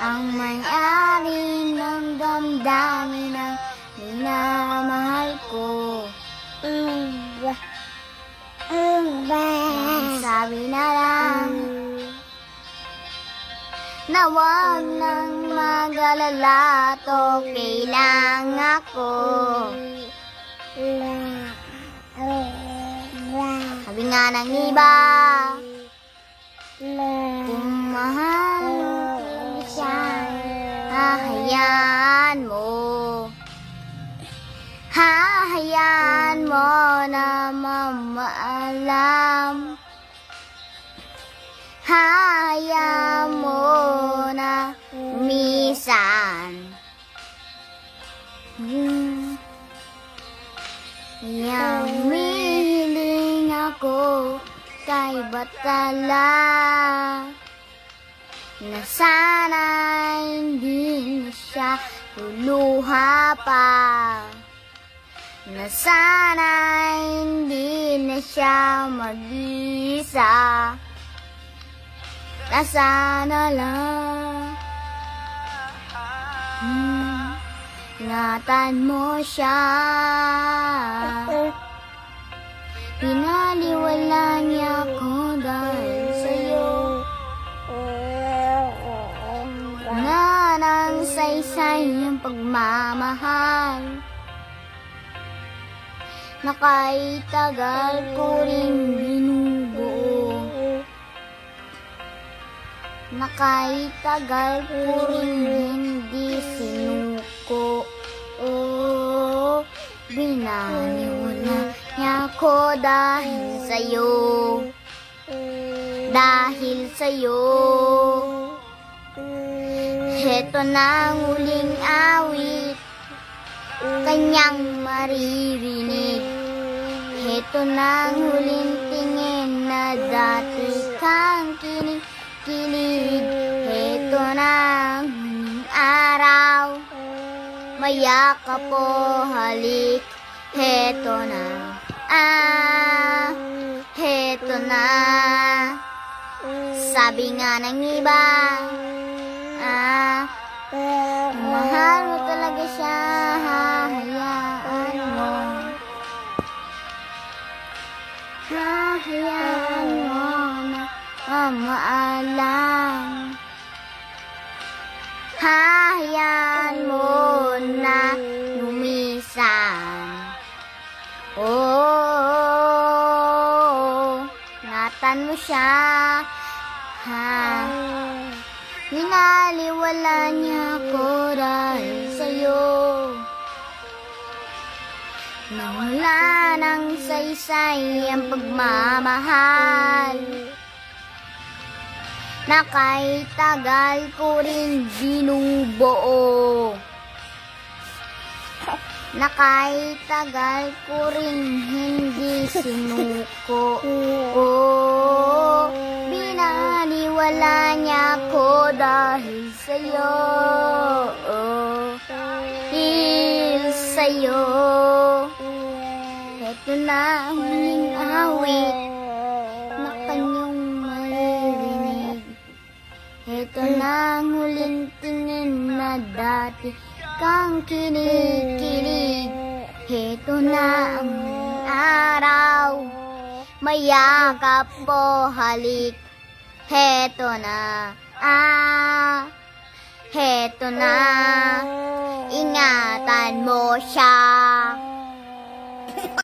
ang may-ari ng damdamin ng minamahal ko. Sabi na lang na wag nang mag-alala at okay lang ako. Sabi nga ng iba, kung mahal mo siya, hahayaan mo. Hahayaan mo na mamaalam. Hahayaan mo na minsan. Mihiling ako kay Batala na sana hindi na siya luluha pa. Na sana hindi na siya mag-isa. Na sana lang ingatan mo siya. Pinaliwala niya ako dahil sa'yo. Na nang saysay ang pagmamahal. Na kahit tagal ko rin binubuo. Na kahit tagal ko rin hindi sinuko. Binaliwala niya ako dahil sa'yo. Dahil sa'yo. Heto na ang huling awit kanyang maririnig. Heto na ang huling tingin na dati kang kinig. Heto na ang huling araw, mayakap po halik. Heto na, heto na. Sabi nga ng iba, mahal mo talaga siya, hahayaan mo. Hahayaan mo na mamaalam. Hahayaan mo na lumisan. Ingatan mo siya, Pinaliwala niya ako dahil sa'yo. Nawala ng saysay ang pagmamahal, na kahit tagal ko rin binubuo. Na kahit tagal ko rin hindi sinuko. Binaliwala niya ako dahil sa'yo. Dahil sa'yo. Ito na ang huling awit na kanyang maririnig. Ito na ang huling tingin na dati kang kinikilig. Heto na ang araw, mayakap po halik. Heto na, heto na, ingatan mo siya.